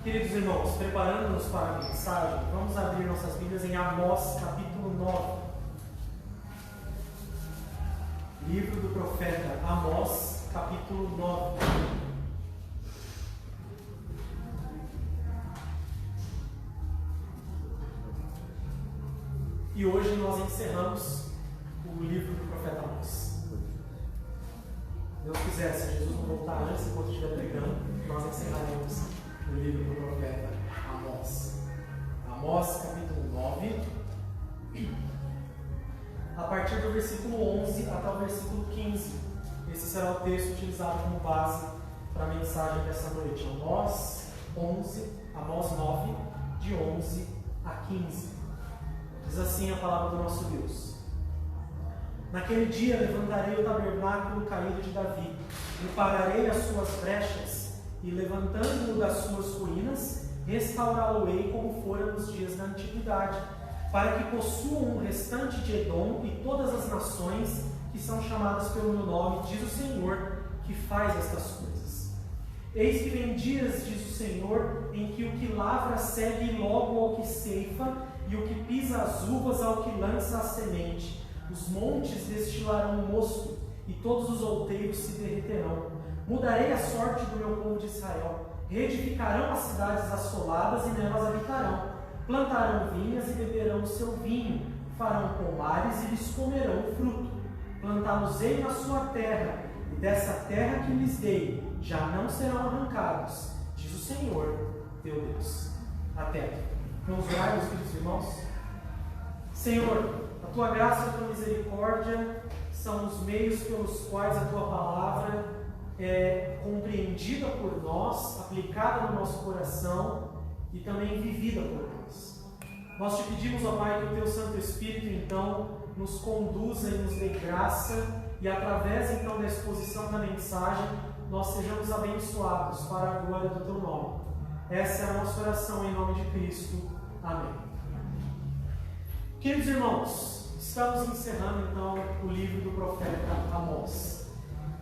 Queridos irmãos, preparando-nos para a mensagem, vamos abrir nossas Bíblias em Amós, capítulo 9. Livro do profeta Amós, capítulo 9. E hoje nós encerramos o livro do profeta Amós. Se Deus quiser, se Jesus não voltar antes, enquanto estiver pregando, nós encerraremos o livro do profeta Amós. Amós, capítulo 9, a partir do versículo 11 até o versículo 15. Esse será o texto utilizado como base para a mensagem dessa noite. Amós 9, de 11 a 15. Diz assim a palavra do nosso Deus: Naquele dia levantarei o tabernáculo caído de Davi, repararei as suas brechas, e levantando-o das suas ruínas, restaurá-lo-ei como fora nos dias da antiguidade, para que possuam o restante de Edom e todas as nações que são chamadas pelo meu nome, diz o Senhor, que faz estas coisas. Eis que vem dias, diz o Senhor, em que o que lavra segue logo ao que ceifa, e o que pisa as uvas ao que lança a semente. Os montes destilarão mosto, e todos os outeiros se derreterão. Mudarei a sorte do meu povo de Israel. Reedificarão as cidades assoladas e nelas habitarão. Plantarão vinhas e beberão o seu vinho. Farão pomares e lhes comerão o fruto. Plantá-los-ei na sua terra, e dessa terra que lhes dei já não serão arrancados, diz o Senhor, teu Deus. Até aqui. Vamos orar, meus queridos irmãos? Senhor, a tua graça e a tua misericórdia são os meios pelos quais a tua palavra é compreendida por nós, aplicada no nosso coração e também vivida por nós. Nós te pedimos, ó Pai, que o teu Santo Espírito então nos conduza e nos dê graça, e através então da exposição da mensagem nós sejamos abençoados para a glória do teu nome. Essa é a nossa oração em nome de Cristo. Amém. Queridos irmãos, estamos encerrando então o livro do profeta Amós.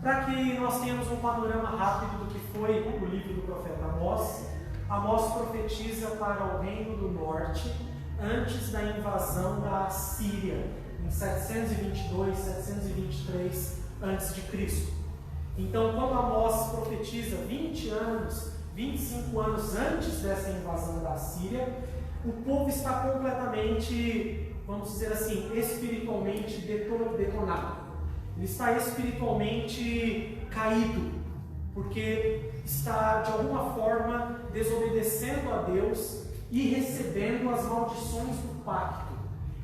Para que nós tenhamos um panorama rápido do que foi o livro do profeta Amós, Amós profetiza para o reino do norte antes da invasão da Assíria, em 722, 723 a.C. Então, quando Amós profetiza 25 anos antes dessa invasão da Assíria, o povo está completamente, vamos dizer assim, espiritualmente detonado. Ele está espiritualmente caído, porque está de alguma forma desobedecendo a Deus e recebendo as maldições do pacto.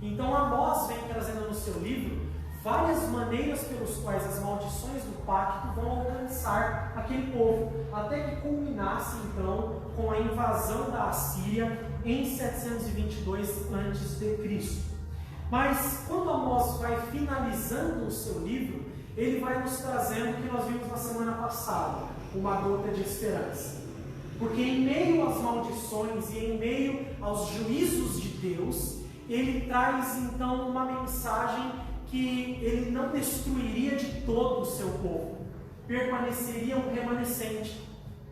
Então Amós vem trazendo no seu livro várias maneiras pelos quais as maldições do pacto vão alcançar aquele povo, até que culminasse então com a invasão da Assíria em 722 a.C. Mas quando Amós vai finalizando o seu livro, ele vai nos trazendo o que nós vimos na semana passada, uma gota de esperança. Porque em meio às maldições e em meio aos juízos de Deus, ele traz então uma mensagem que ele não destruiria de todo o seu povo, permaneceria um remanescente.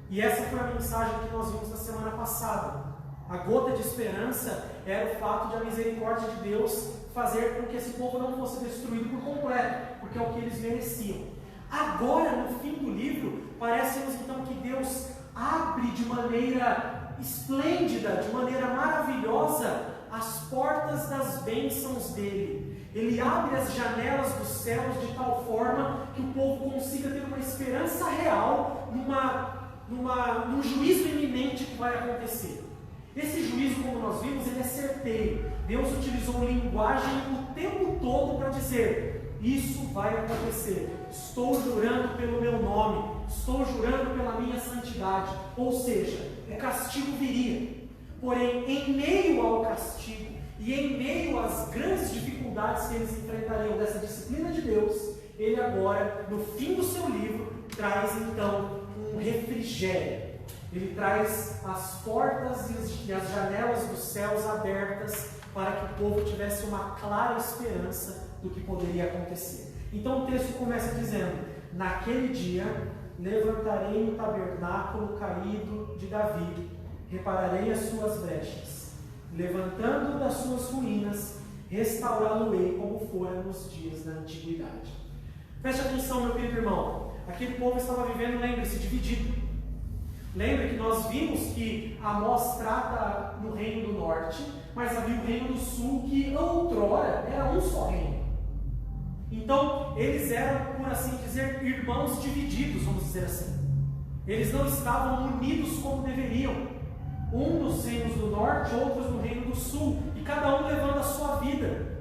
E essa foi a mensagem que nós vimos na semana passada. A gota de esperança era o fato de a misericórdia de Deus fazer com que esse povo não fosse destruído por completo, porque é o que eles mereciam. Agora, no fim do livro, parece-nos então que Deus abre de maneira esplêndida, de maneira maravilhosa, as portas das bênçãos dele. Ele abre as janelas dos céus de tal forma que o povo consiga ter uma esperança real num juízo iminente que vai acontecer. Esse juízo, como nós vimos, ele é certeiro. Deus utilizou linguagem o tempo todo para dizer: isso vai acontecer. Estou jurando pelo meu nome, estou jurando pela minha santidade. Ou seja, o castigo viria. Porém, em meio ao castigo e em meio às grandes dificuldades que eles enfrentariam dessa disciplina de Deus, ele agora, no fim do seu livro, traz então um refrigério. Ele traz as portas e as janelas dos céus abertas para que o povo tivesse uma clara esperança do que poderia acontecer. Então o texto começa dizendo: naquele dia levantarei o tabernáculo caído de Davi, repararei as suas brechas, levantando das suas ruínas, restaurá-lo-ei como fora nos dias da antiguidade. Preste atenção, meu querido irmão. Aquele povo estava vivendo, lembre-se, dividido. Lembre que nós vimos que Amós trata no reino do norte, mas havia o reino do sul, que outrora era um só reino. Então, eles eram, por assim dizer, irmãos divididos, vamos dizer assim. Eles não estavam unidos como deveriam. Um nos reinos do norte, outros no reino do sul, e cada um levando a sua vida.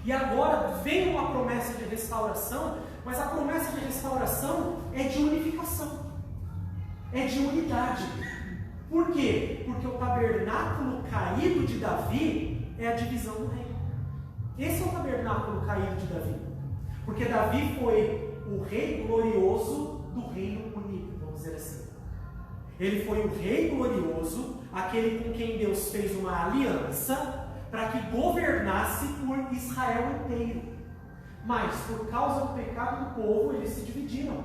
E agora vem uma promessa de restauração, mas a promessa de restauração é de unificação, é de unidade. Por quê? Porque o tabernáculo caído de Davi é a divisão do reino. Esse é o tabernáculo caído de Davi. Porque Davi foi o rei glorioso do reino unido, vamos dizer assim. Ele foi o rei glorioso, aquele com quem Deus fez uma aliança para que governasse por Israel inteiro. Mas, por causa do pecado do povo, eles se dividiram.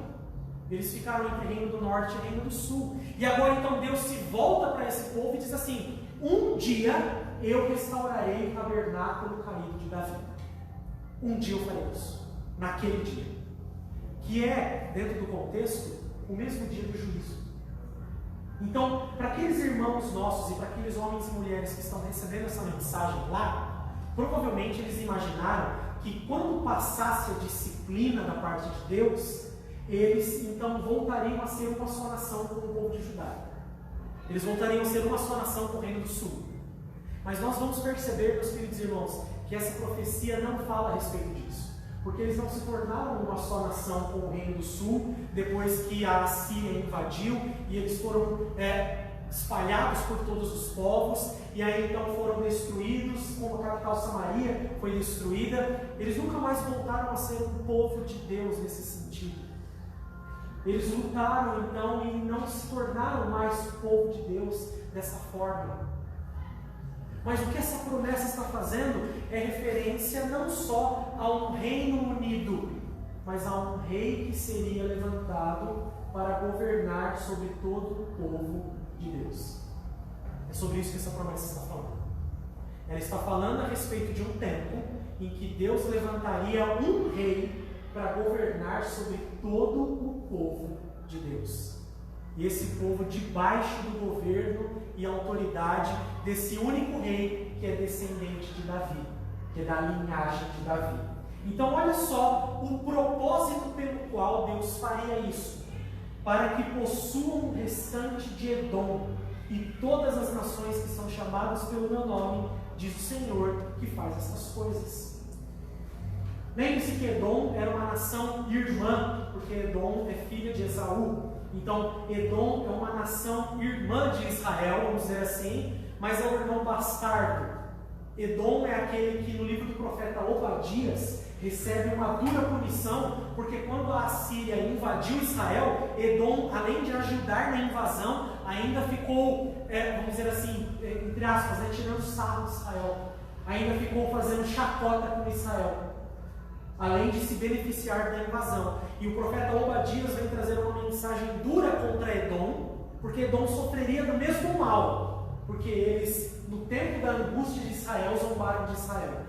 Eles ficaram entre reino do norte e reino do sul. E agora então Deus se volta para esse povo e diz assim: um dia eu restaurarei o tabernáculo caído de Davi. Um dia eu farei isso. Naquele dia. Que é, dentro do contexto, o mesmo dia do juízo. Então, para aqueles irmãos nossos e para aqueles homens e mulheres que estão recebendo essa mensagem lá, provavelmente eles imaginaram que quando passasse a disciplina da parte de Deus, eles então voltariam a ser uma só nação com o povo de Judá. Eles voltariam a ser uma só nação com o reino do sul. Mas nós vamos perceber, meus queridos irmãos, que essa profecia não fala a respeito disso. Porque eles não se tornaram uma só nação com o reino do sul, depois que a Assíria invadiu, e eles foram espalhados por todos os povos, e aí então foram destruídos, como a capital Samaria foi destruída. Eles nunca mais voltaram a ser um povo de Deus nesse sentido. Eles lutaram então e não se tornaram mais povo de Deus dessa forma. Mas o que essa promessa está fazendo é referência não só a um reino unido, mas a um rei que seria levantado para governar sobre todo o povo de Deus. É sobre isso que essa promessa está falando. Ela está falando a respeito de um tempo em que Deus levantaria um rei para governar sobre todo o povo de Deus. E esse povo debaixo do governo e autoridade desse único rei que é descendente de Davi, que é da linhagem de Davi. Então olha só o propósito pelo qual Deus faria isso: para que possuam o restante de Edom e todas as nações que são chamadas pelo meu nome, diz o Senhor que faz essas coisas. Lembre-se que Edom era uma nação irmã, porque Edom é filha de Esaú. Então, Edom é uma nação irmã de Israel, vamos dizer assim, mas é o irmão bastardo. Edom é aquele que no livro do profeta Obadias recebe uma dura punição, porque quando a Assíria invadiu Israel, Edom, além de ajudar na invasão, ainda ficou, vamos dizer assim, entre aspas, tirando sarro de Israel, ainda ficou fazendo chacota com Israel, além de se beneficiar da invasão. E o profeta Obadias vem trazer uma mensagem dura contra Edom, porque Edom sofreria do mesmo mal, porque eles, no tempo da angústia de Israel, zombaram de Israel.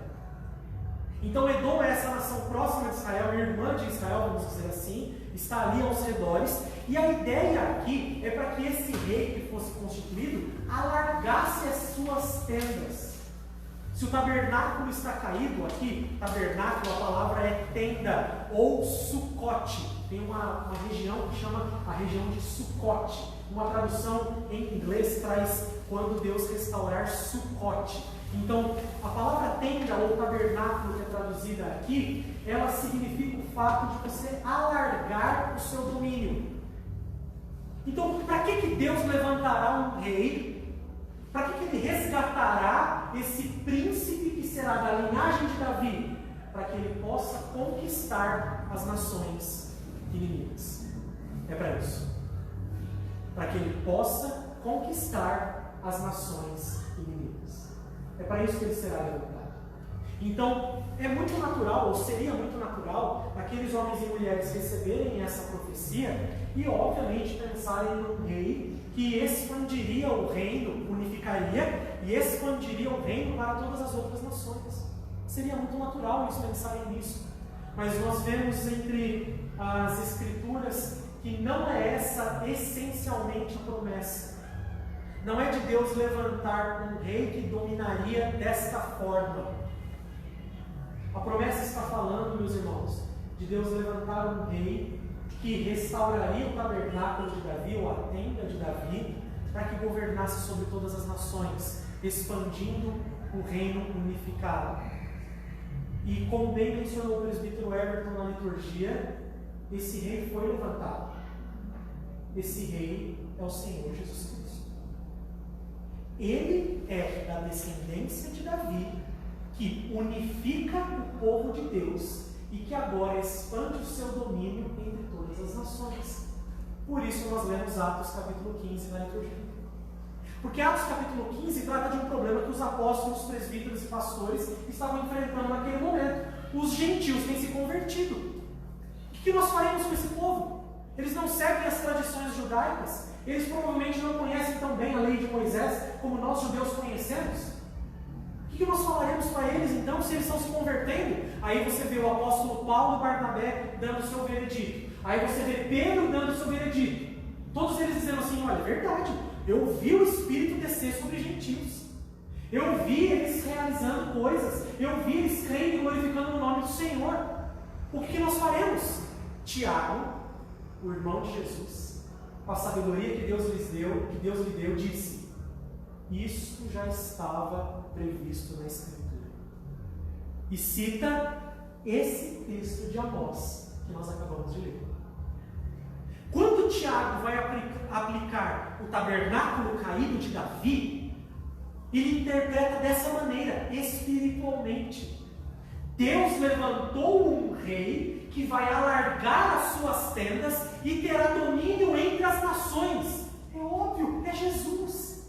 Então Edom é essa nação próxima de Israel, irmã de Israel, vamos dizer assim, está ali aos redores, e a ideia aqui é para que esse rei que fosse constituído alargasse as suas tendas. Se o tabernáculo está caído aqui, tabernáculo, a palavra é tenda ou sucote. Tem uma região que chama a região de Sucote. Uma tradução em inglês traz quando Deus restaurar Sucote. Então, a palavra tenda ou tabernáculo que é traduzida aqui, ela significa o fato de você alargar o seu domínio. Então, para que Deus levantará um rei? Para que ele resgatará esse príncipe que será da linhagem de Davi? Para que ele possa conquistar as nações inimigas. É para isso. Para que ele possa conquistar as nações inimigas. É para isso que ele será levantado. Então, é muito natural, ou seria muito natural, aqueles homens e mulheres receberem essa profecia e, obviamente, pensarem num rei que expandiria o reino, unificaria e expandiria o reino para todas as outras nações. Seria muito natural eles pensarem nisso. Mas nós vemos entre as Escrituras que não é essa essencialmente a promessa. Não é de Deus levantar um rei que dominaria desta forma. A promessa está falando, meus irmãos, de Deus levantar um rei que restauraria o tabernáculo de Davi, ou a tenda de Davi, para que governasse sobre todas as nações, expandindo o reino unificado. E como bem mencionou o presbítero Everton na liturgia, esse rei foi levantado. Esse rei é o Senhor Jesus Cristo. Ele é da descendência de Davi, que unifica o povo de Deus e que agora expande o seu domínio entre todas as nações. Por isso nós lemos Atos capítulo 15 na liturgia. Porque Atos capítulo 15 trata de um problema que os apóstolos, presbíteros e pastores estavam enfrentando naquele momento. Os gentios têm se convertido. O que nós faremos com esse povo? Eles não seguem as tradições judaicas. Eles provavelmente não conhecem tão bem a lei de Moisés como nós judeus conhecemos. O que nós falaremos para eles então se eles estão se convertendo? Aí você vê o apóstolo Paulo e Barnabé dando o seu veredito. Aí você vê Pedro dando o seu veredito. Todos eles dizendo assim: olha, é verdade, eu vi o Espírito descer sobre gentios. Eu vi eles realizando coisas. Eu vi eles crendo e glorificando o nome do Senhor. O que nós faremos? Tiago, o irmão de Jesus, com a sabedoria que Deus lhe deu, disse: isso já estava previsto na Escritura. E cita esse texto de Amós que nós acabamos de ler. Quando Tiago vai aplicar o tabernáculo caído de Davi, ele interpreta dessa maneira, espiritualmente. Deus levantou um rei que vai alargar as suas tendas e terá domínio entre as nações. É óbvio, é Jesus.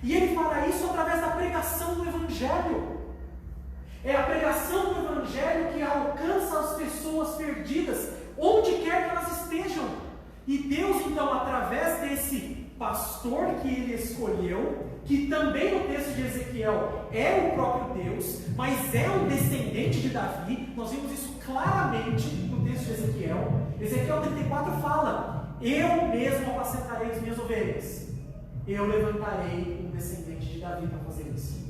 E ele fará isso através da pregação do Evangelho. É a pregação do Evangelho que alcança as pessoas perdidas, onde quer que elas estejam. E Deus, então, através desse pastor que ele escolheu, que também no texto de Ezequiel é o próprio Deus, mas é um descendente de Davi, nós vimos isso claramente no texto de Ezequiel. Ezequiel 34 fala: eu mesmo apacentarei as minhas ovelhas. Eu levantarei um descendente de Davi para fazer isso.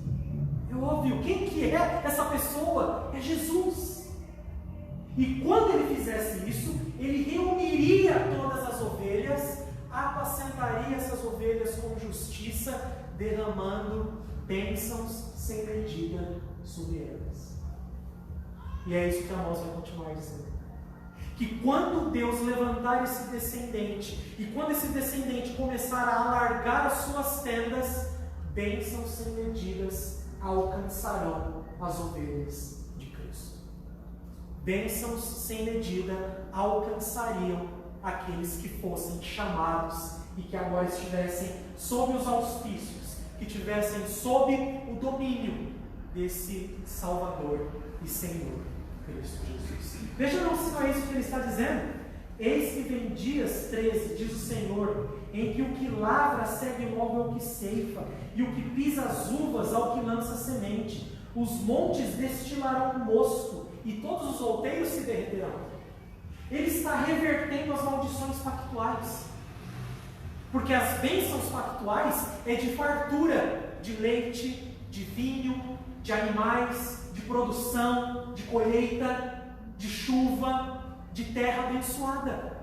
É óbvio, quem que é essa pessoa? É Jesus. E quando ele fizesse isso, ele reuniria todas as ovelhas, apacentaria essas ovelhas com justiça, derramando bênçãos sem medida sobre elas. E é isso que Amós vai continuar dizendo. Que quando Deus levantar esse descendente, e quando esse descendente começar a alargar as suas tendas, bênçãos sem medidas alcançarão as ovelhas de Cristo. Bênçãos sem medida alcançariam aqueles que fossem chamados e que agora estivessem sob os auspícios, que estivessem sob o domínio desse Salvador e Senhor, Cristo Jesus. Veja não se não é isso que ele está dizendo. Eis que vem dias, 13, diz o Senhor, em que o que lavra segue logo ao que ceifa, e o que pisa as uvas ao que lança semente. Os montes destilarão mosto, e todos os outeiros se derreterão. Ele está revertendo as maldições pactuais. Porque as bênçãos pactuais é de fartura, de leite, de vinho, de animais, de produção, de colheita, de chuva, de terra abençoada.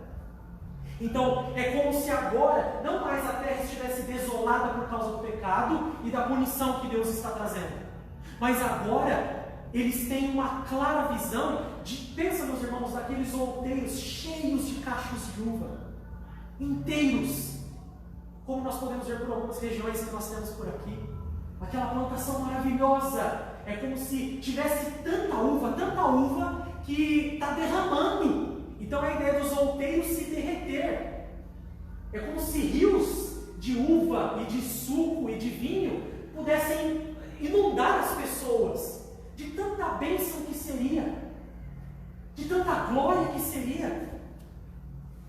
Então, é como se agora não mais a terra estivesse desolada por causa do pecado e da punição que Deus está trazendo. Mas agora, eles têm uma clara visão de, pensa meus irmãos, daqueles outeiros cheios de cachos de uva, inteiros, como nós podemos ver por algumas regiões que nós temos por aqui. Aquela plantação maravilhosa, é como se tivesse tanta uva, que está derramando. Então a ideia dos outeiros se derreter. É como se rios de uva e de suco e de vinho pudessem inundar as pessoas. de tanta bênção que seria, de tanta glória que seria.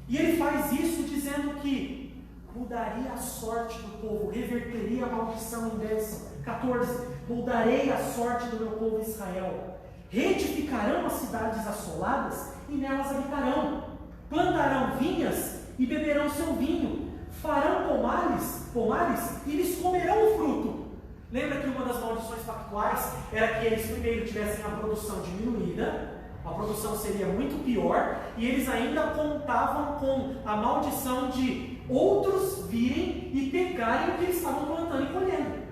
E ele faz isso dizendo que mudaria a sorte do povo, reverteria a maldição em bênção. 14. Mudarei a sorte do meu povo Israel. Reedificarão as cidades assoladas e nelas habitarão. Plantarão vinhas e beberão seu vinho. Farão pomares e eles comerão o fruto. Lembra que uma das maldições pactuais era que eles primeiro tivessem a produção diminuída, a produção seria muito pior, e eles ainda contavam com a maldição de outros virem e pegarem o que eles estavam plantando e colhendo.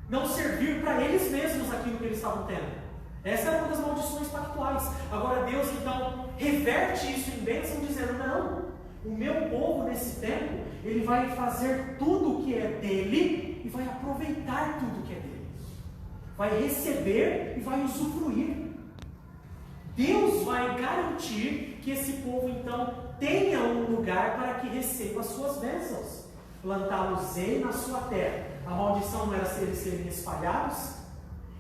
Não servir para eles mesmos aquilo que eles estavam tendo. Essa é uma das maldições pactuais. Agora Deus então reverte isso em bênção, dizendo: não, o meu povo nesse tempo, ele vai fazer tudo o que é dele e vai aproveitar tudo o que é dele. Vai receber e vai usufruir. Deus vai garantir que esse povo então tenha um lugar para que receba as suas bênçãos. Plantá-los-ei na sua terra. A maldição não era se eles serem espalhados,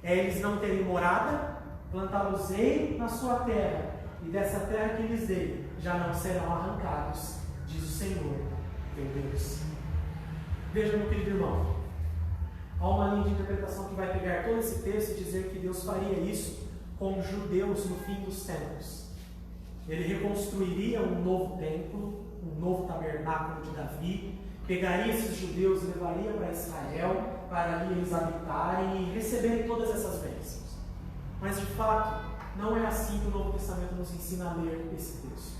é eles não terem morada. Plantá-los-ei na sua terra, e dessa terra que lhes dei já não serão arrancados, diz o Senhor, teu Deus. Veja, meu querido irmão, há uma linha de interpretação que vai pegar todo esse texto e dizer que Deus faria isso com os judeus no fim dos tempos. Ele reconstruiria um novo templo, um novo tabernáculo de Davi, pegaria esses judeus e levaria para Israel, para ali eles habitarem e receberem todas essas bênçãos. Mas de fato, não é assim que o Novo Testamento nos ensina a ler esse texto.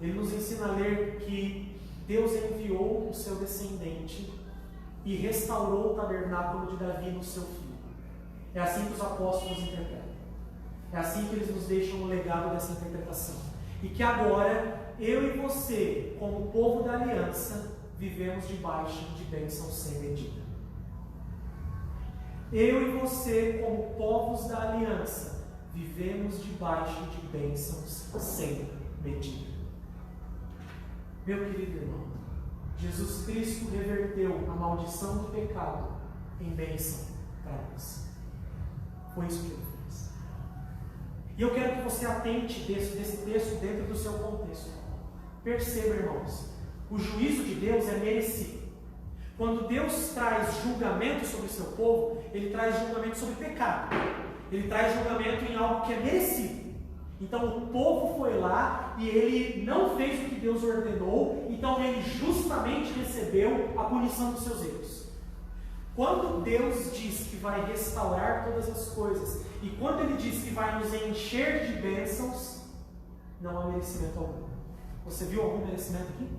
Ele nos ensina a ler que Deus enviou o seu descendente e restaurou o tabernáculo de Davi no seu filho. É assim que os apóstolos interpretam. É assim que eles nos deixam o legado dessa interpretação. E que agora, eu e você, como povo da aliança, vivemos debaixo de bênçãos sem medida. Eu e você, como povos da aliança, vivemos debaixo de bênçãos sem medida. Meu querido irmão, Jesus Cristo reverteu a maldição do pecado em bênção para nós. Foi isso que ele fez. E eu quero que você atente desse texto dentro do seu contexto. Perceba, irmãos, o juízo de Deus é merecido. Quando Deus traz julgamento sobre o seu povo, Ele traz julgamento sobre pecado. Ele traz julgamento em algo que é merecido. Então o povo foi lá e ele não fez o que Deus ordenou, então ele justamente recebeu a punição dos seus erros. Quando Deus diz que vai restaurar todas as coisas, e quando Ele diz que vai nos encher de bênçãos, não há merecimento algum. Você viu algum merecimento aqui?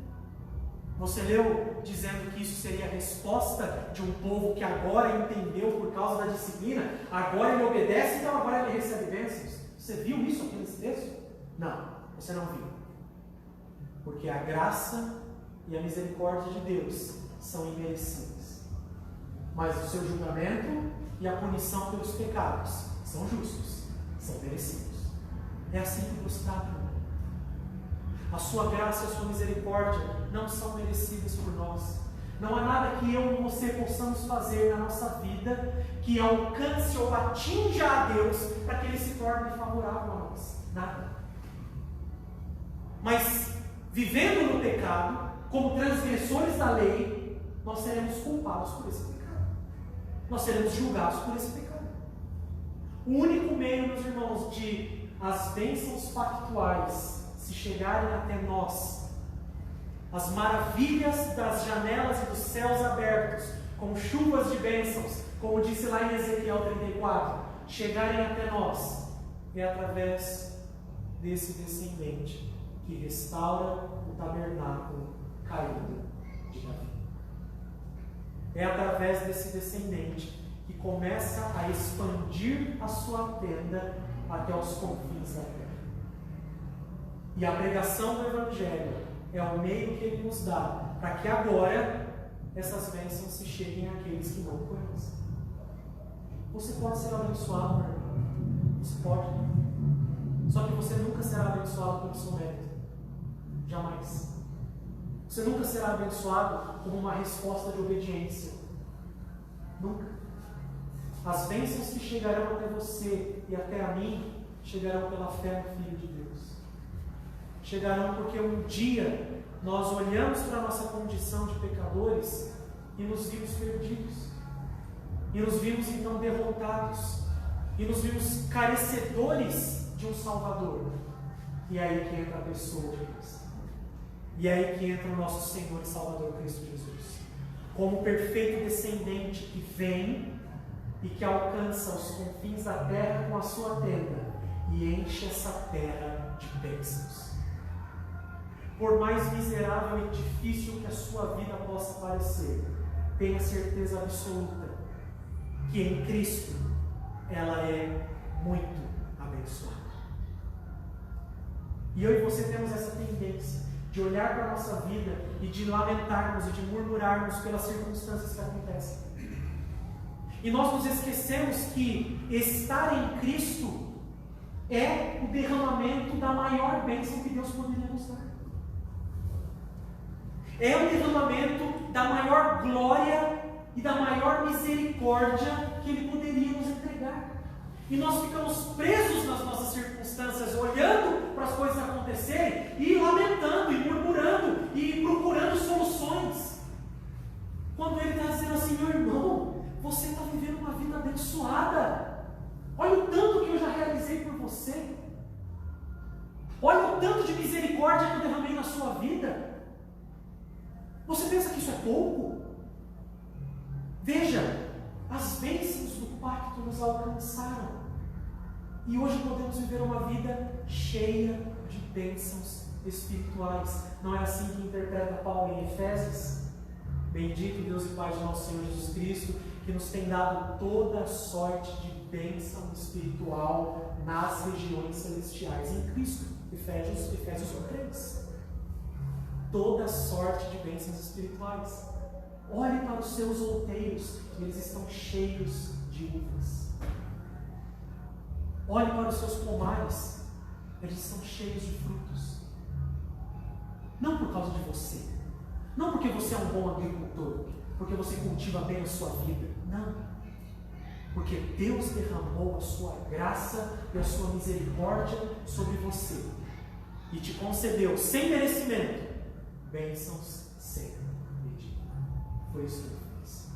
Você leu dizendo que isso seria a resposta de um povo que agora entendeu por causa da disciplina, agora ele obedece, então agora ele recebe bênçãos. Você viu isso aqui nesse texto? Não, você não viu. Porque a graça e a misericórdia de Deus são imerecidas. Mas o seu julgamento e a punição pelos pecados são justos, são merecidos. É assim que Deus trata. A sua graça e a sua misericórdia não são merecidas por nós. Não há nada que eu ou você possamos fazer na nossa vida que alcance ou atinja a Deus para que Ele se torne favorável a nós. Nada. Mas, vivendo no pecado, como transgressores da lei, nós seremos culpados por esse pecado. Nós seremos julgados por esse pecado. O único meio, meus irmãos, de as bênçãos pactuais se chegarem até nós, as maravilhas das janelas e dos céus abertos, como chuvas de bênçãos, como disse lá em Ezequiel 34, chegarem até nós, é através desse descendente que restaura o tabernáculo caído de Davi. É através desse descendente que começa a expandir a sua tenda até os confins da terra. E a pregação do Evangelho é o meio que Ele nos dá para que agora essas bênçãos se cheguem àqueles que não conhecem. Você pode ser abençoado, meu irmão. Você pode. Só que você nunca será abençoado pelo seu mérito. Jamais. Você nunca será abençoado como uma resposta de obediência. Nunca. As bênçãos que chegarão até você e até a mim, chegarão pela fé no Filho de Deus. Chegarão porque um dia nós olhamos para a nossa condição de pecadores e nos vimos perdidos. E nos vimos então derrotados. E nos vimos carecedores de um Salvador. E é aí que entra a pessoa de Deus. E é aí que entra o nosso Senhor e Salvador Cristo Jesus. Como perfeito descendente que vem e que alcança os confins da terra com a sua tenda e enche essa terra de bênçãos. Por mais miserável e difícil que a sua vida possa parecer, tenha certeza absoluta que em Cristo ela é muito abençoada. E eu e você temos essa tendência de olhar para a nossa vida e de lamentarmos e de murmurarmos pelas circunstâncias que acontecem. E nós nos esquecemos que estar em Cristo é o derramamento da maior bênção que Deus poderia nos dar. É o derramamento da maior glória e da maior misericórdia que Ele poderia nos entregar. E nós ficamos presos nas nossas circunstâncias, olhando para as coisas acontecerem e lamentando, e murmurando, e procurando soluções. Quando Ele está dizendo assim: meu irmão, você está vivendo uma vida abençoada. Olha o tanto que eu já realizei por você. Olha o tanto de misericórdia que eu derramei na sua vida. Você pensa que isso é pouco? Veja, as bênçãos do pacto nos alcançaram. E hoje podemos viver uma vida cheia de bênçãos espirituais. Não é assim que interpreta Paulo em Efésios? Bendito Deus e Pai de nosso Senhor Jesus Cristo, que nos tem dado toda sorte de bênção espiritual nas regiões celestiais em Cristo. Efésios 1:3. Toda sorte de bênçãos espirituais. Olhe para os seus outeiros, que eles estão cheios de uvas. Olhe para os seus pomares, eles estão cheios de frutos. Não por causa de você, não porque você é um bom agricultor, porque você cultiva bem a sua vida, não. Porque Deus derramou a sua graça e a sua misericórdia sobre você e te concedeu, sem merecimento, bênçãos sem medida. Foi isso que Ele fez.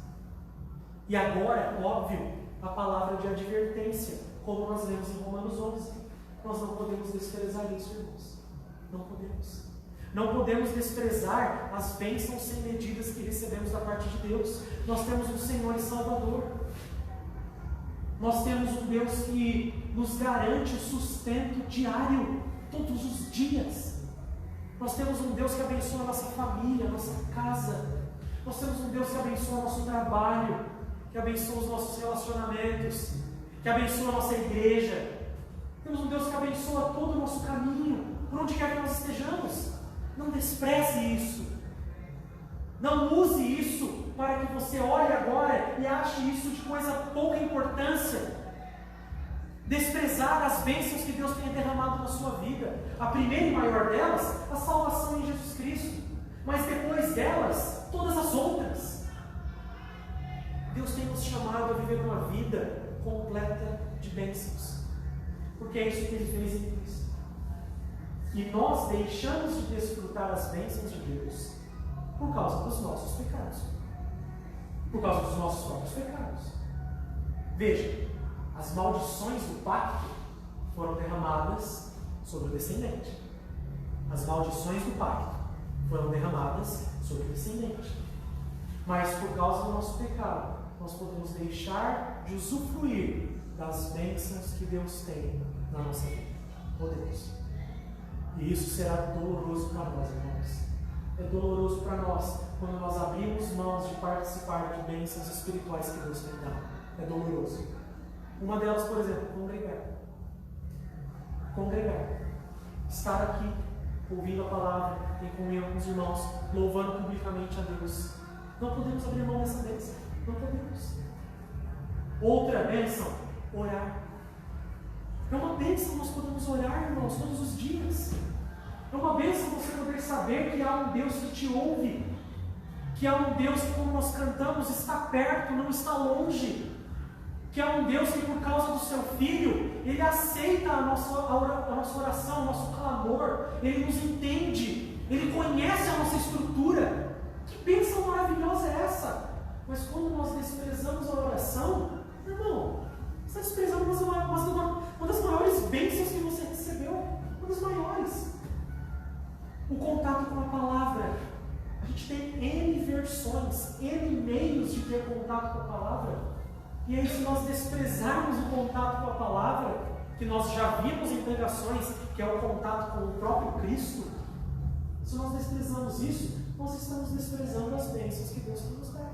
E agora, óbvio, a palavra de advertência, como nós lemos em Romanos 11. Nós não podemos desprezar isso, irmãos. Não podemos. Não podemos desprezar as bênçãos sem medidas que recebemos da parte de Deus. Nós temos um Senhor e Salvador. Nós temos um Deus que nos garante o sustento diário, todos os dias. Nós temos um Deus que abençoa a nossa família, a nossa casa. Nós temos um Deus que abençoa o nosso trabalho, que abençoa os nossos relacionamentos, que abençoa a nossa igreja. Temos um Deus que abençoa todo o nosso caminho, por onde quer que nós estejamos. Não despreze isso. Não use isso para que você olhe agora e ache isso de coisa pouca importância. Desprezar as bênçãos que Deus tenha derramado na sua vida. A primeira e maior delas, a salvação em Jesus Cristo. Mas depois delas, todas as outras. Deus tem nos chamado a viver uma vida completa de bênçãos. Porque é isso que Ele fez em Cristo. E nós deixamos de desfrutar as bênçãos de Deus por causa dos nossos pecados. Por causa dos nossos próprios pecados. Veja, as maldições do pacto foram derramadas sobre o descendente. As maldições do pacto foram derramadas sobre o descendente. Mas por causa do nosso pecado, nós podemos deixar de usufruir das bênçãos que Deus tem na nossa vida. Podemos. E isso será doloroso para nós, irmãos. É doloroso para nós quando nós abrimos mãos de participar de bênçãos espirituais que Deus tem dado. É doloroso. Uma delas, por exemplo, congregar. Congregar. Estar aqui, ouvindo a palavra, em comunhão com os irmãos, louvando publicamente a Deus. Não podemos abrir mão dessa bênção. Não podemos. Outra bênção, orar. É uma bênção nós podemos orar, irmãos, todos os dias. É uma bênção você poder saber que há um Deus que te ouve. Que há um Deus que, como nós cantamos, está perto, não está longe. que é um Deus que, por causa do seu Filho, Ele aceita a nossa oração, o nosso clamor, Ele nos entende, Ele conhece a nossa estrutura. Que bênção maravilhosa é essa? Mas quando nós desprezamos a oração, irmão, você está desprezando uma das maiores bênçãos que você recebeu, uma das maiores. O contato com a palavra. A gente tem N versões, N meios de ter contato com a palavra. E aí, se nós desprezarmos o contato com a palavra, que nós já vimos em pregações, que é o contato com o próprio Cristo, se nós desprezamos isso, nós estamos desprezando as bênçãos que Deus nos dá.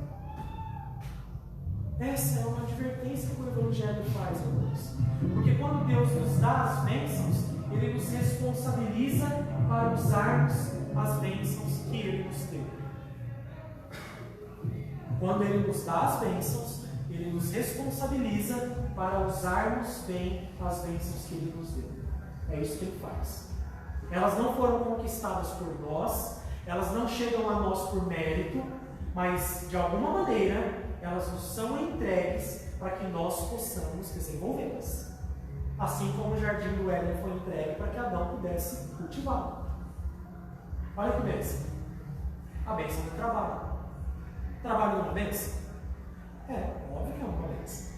Essa é uma advertência que o Evangelho faz, irmãos. Porque quando Deus nos dá as bênçãos, Ele nos responsabiliza para usarmos as bênçãos que Ele nos deu. Quando Ele nos dá as bênçãos, Ele nos responsabiliza para usarmos bem as bênçãos que Ele nos deu. É isso que Ele faz. Elas não foram conquistadas por nós, elas não chegam a nós por mérito, mas de alguma maneira elas nos são entregues para que nós possamos desenvolvê-las. Assim como o jardim do Éden foi entregue para que Adão pudesse cultivá-lo. Olha que bênção. A bênção do trabalho. Trabalho é uma bênção? É, óbvio que é uma bênção.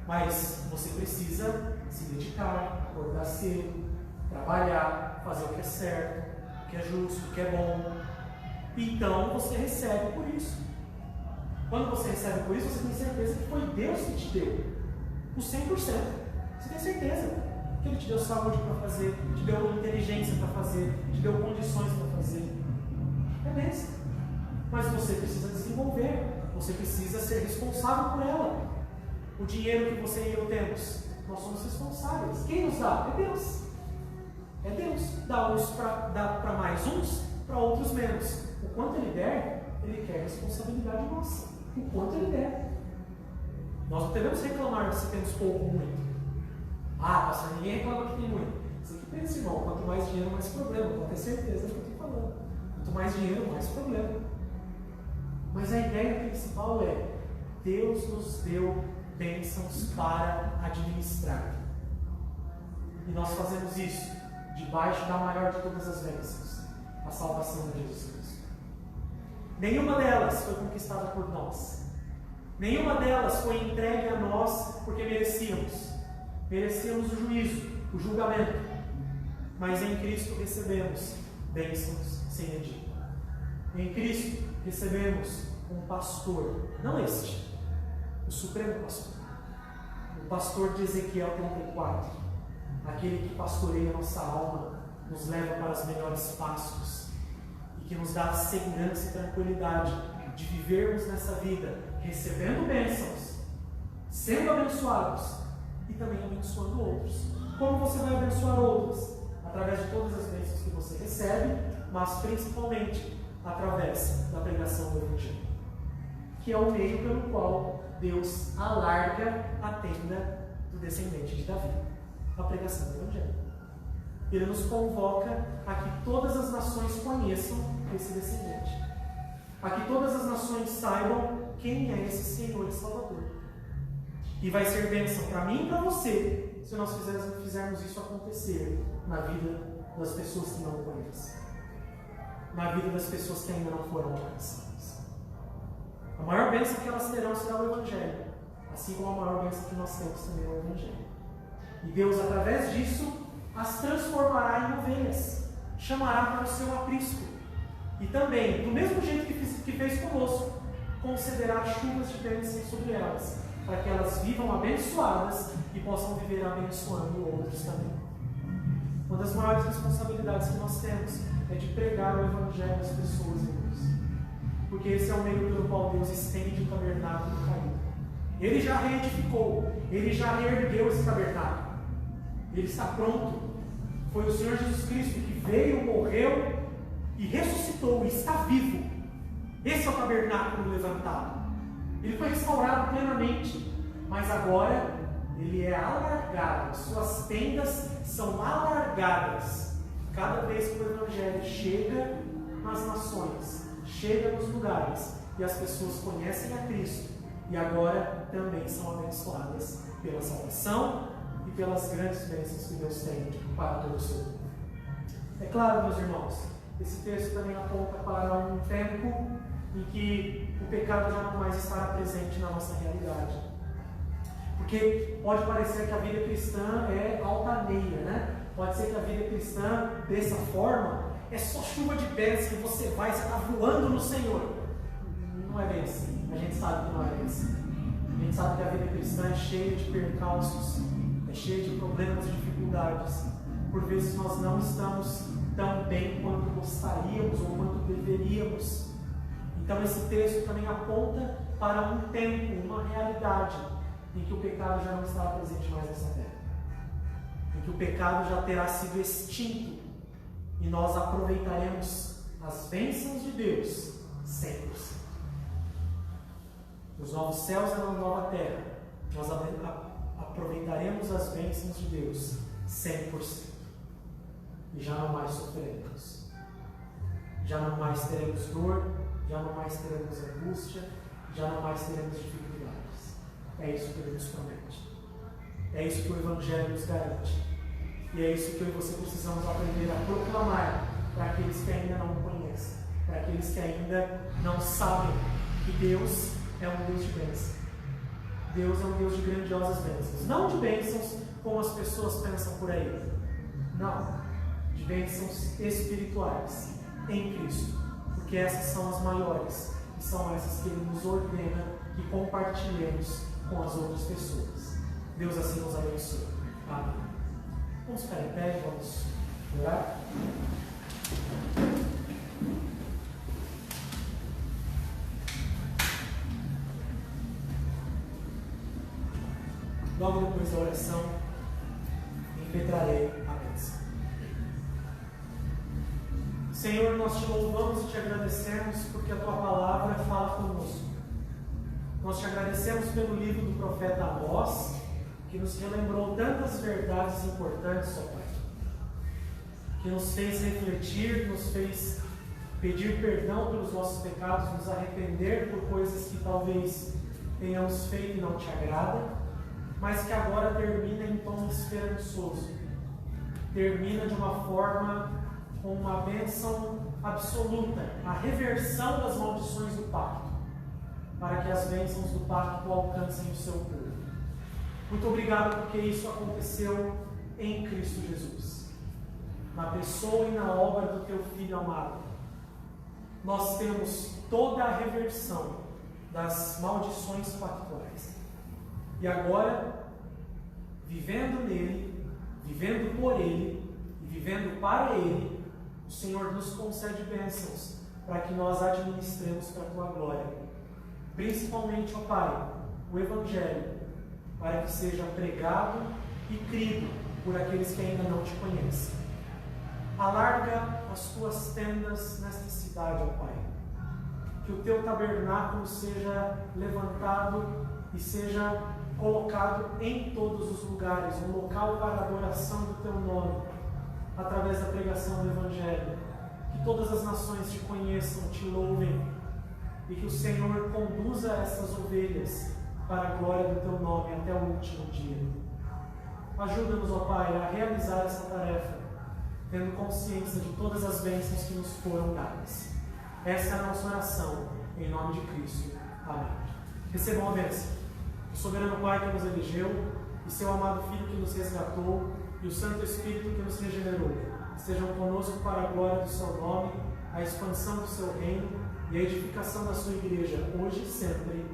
Mas você precisa se dedicar, acordar cedo, trabalhar, fazer o que é certo, o que é justo, o que é bom. Então você recebe por isso. Quando você recebe por isso, você tem certeza que foi Deus que te deu o 100%. Você tem certeza que Ele te deu saúde para fazer, te deu inteligência para fazer, te deu condições para fazer. É bênção. Mas você precisa desenvolver, você precisa ser responsável por ela. O dinheiro que você e eu temos, nós somos responsáveis. Quem nos dá? É Deus. É Deus. Dá para mais uns, para outros menos. O quanto Ele der, Ele quer responsabilidade nossa. O quanto Ele der. Nós não devemos reclamar se temos pouco ou muito. Ah, pastor, ninguém reclama que tem muito. Você que pensa, irmão, quanto mais dinheiro, mais problema. Pode ter certeza do que eu estou falando. Quanto mais dinheiro, mais problema. Mas a ideia principal é: Deus nos deu bênçãos para administrar. E nós fazemos isso debaixo da maior de todas as bênçãos, a salvação de Jesus Cristo. Nenhuma delas foi conquistada por nós. Nenhuma delas foi entregue a nós porque merecíamos. Merecíamos o juízo, o julgamento. Mas em Cristo recebemos bênçãos sem medida. Em Cristo recebemos um pastor, não este, o supremo pastor. O pastor de Ezequiel 34, aquele que pastoreia a nossa alma, nos leva para os melhores pastos e que nos dá segurança e tranquilidade de vivermos nessa vida, recebendo bênçãos, sendo abençoados e também abençoando outros. Como você vai abençoar outros? Através de todas as bênçãos que você recebe, mas principalmente através da pregação do Evangelho, que é o meio pelo qual Deus alarga a tenda do descendente de Davi, a pregação do Evangelho. Ele nos convoca a que todas as nações conheçam esse descendente, a que todas as nações saibam quem é esse Senhor e Salvador. E vai ser bênção para mim e para você, se nós fizermos isso acontecer na vida das pessoas que não o conhecem, na vida das pessoas que ainda não foram alcançadas. A maior bênção que elas terão será o Evangelho, assim como a maior bênção que nós temos também é o Evangelho. E Deus, através disso, as transformará em ovelhas, chamará para o seu aprisco. E também, do mesmo jeito que fez conosco, concederá chuvas de bênção sobre elas, para que elas vivam abençoadas e possam viver abençoando outros também. Uma das maiores responsabilidades que nós temos é de pregar o Evangelho às pessoas, irmãos. Porque esse é o meio pelo qual Deus estende o tabernáculo caído. Ele já reedificou, Ele já reergueu esse tabernáculo. Ele está pronto. Foi o Senhor Jesus Cristo que veio, morreu e ressuscitou, e está vivo. Esse é o tabernáculo levantado. Ele foi restaurado plenamente, mas agora ele é alargado. Suas tendas são alargadas. Cada vez que o Evangelho chega nas nações, chega nos lugares, e as pessoas conhecem a Cristo, e agora também são abençoadas pela salvação e pelas grandes bênçãos que Deus tem para todo o seu povo. É claro, meus irmãos, esse texto também aponta para um tempo em que o pecado já não mais estará presente na nossa realidade. Porque pode parecer que a vida cristã é altaneia, né? Pode ser que a vida cristã, dessa forma, é só chuva de bênçãos e você está voando no Senhor. Não é bem assim. A gente sabe que não é bem assim. A gente sabe que a vida cristã é cheia de percalços, é cheia de problemas e dificuldades. Por vezes nós não estamos tão bem quanto gostaríamos ou quanto deveríamos. Então esse texto também aponta para um tempo, uma realidade, em que o pecado já não estará presente mais nessa terra. Em que o pecado já terá sido extinto e nós aproveitaremos as bênçãos de Deus 100%. Nos novos céus e na nova terra, nós aproveitaremos as bênçãos de Deus 100%. E já não mais sofreremos. Já não mais teremos dor, já não mais teremos angústia, já não mais teremos dificuldades. É isso que Ele nos promete. É isso que o Evangelho nos garante. E é isso que eu e você precisamos aprender a proclamar para aqueles que ainda não o conhecem, para aqueles que ainda não sabem que Deus é um Deus de bênçãos. Deus é um Deus de grandiosas bênçãos. Não de bênçãos como as pessoas pensam por aí. Não. De bênçãos espirituais em Cristo. Porque essas são as maiores. E são essas que Ele nos ordena que compartilhemos com as outras pessoas. Deus assim nos abençoe. Amém. Vamos ficar em pé e vamos orar. Logo depois da oração, impetrarei a bênção. Senhor, nós te louvamos e te agradecemos porque a tua palavra fala conosco. Nós te agradecemos pelo livro do profeta Amós, que nos relembrou tantas verdades importantes, ó Pai, que nos fez refletir, nos fez pedir perdão pelos nossos pecados, nos arrepender por coisas que talvez tenhamos feito e não te agrada, mas que agora termina em tom esperançoso, termina de uma forma com uma bênção absoluta, a reversão das maldições do pacto, para que as bênçãos do pacto alcancem o seu povo. Muito obrigado porque isso aconteceu em Cristo Jesus, na pessoa e na obra do teu Filho amado. Nós temos toda a reversão das maldições pactuais. E agora, vivendo nele, vivendo por ele e vivendo para ele, o Senhor nos concede bênçãos para que nós administremos para a tua glória. Principalmente, ó Pai, o Evangelho, para que seja pregado e crido por aqueles que ainda não te conhecem. Alarga as tuas tendas nesta cidade, ó Pai. Que o teu tabernáculo seja levantado e seja colocado em todos os lugares, um local para a adoração do teu nome, através da pregação do Evangelho. Que todas as nações te conheçam, te louvem, e que o Senhor conduza essas ovelhas para a glória do teu nome até o último dia. Ajuda-nos, ó Pai, a realizar essa tarefa, tendo consciência de todas as bênçãos que nos foram dadas. Essa é a nossa oração, em nome de Cristo. Amém. Recebam a bênção. O soberano Pai que nos elegeu, e seu amado Filho que nos resgatou, e o Santo Espírito que nos regenerou, estejam conosco para a glória do seu nome, a expansão do seu reino e a edificação da sua igreja, hoje e sempre.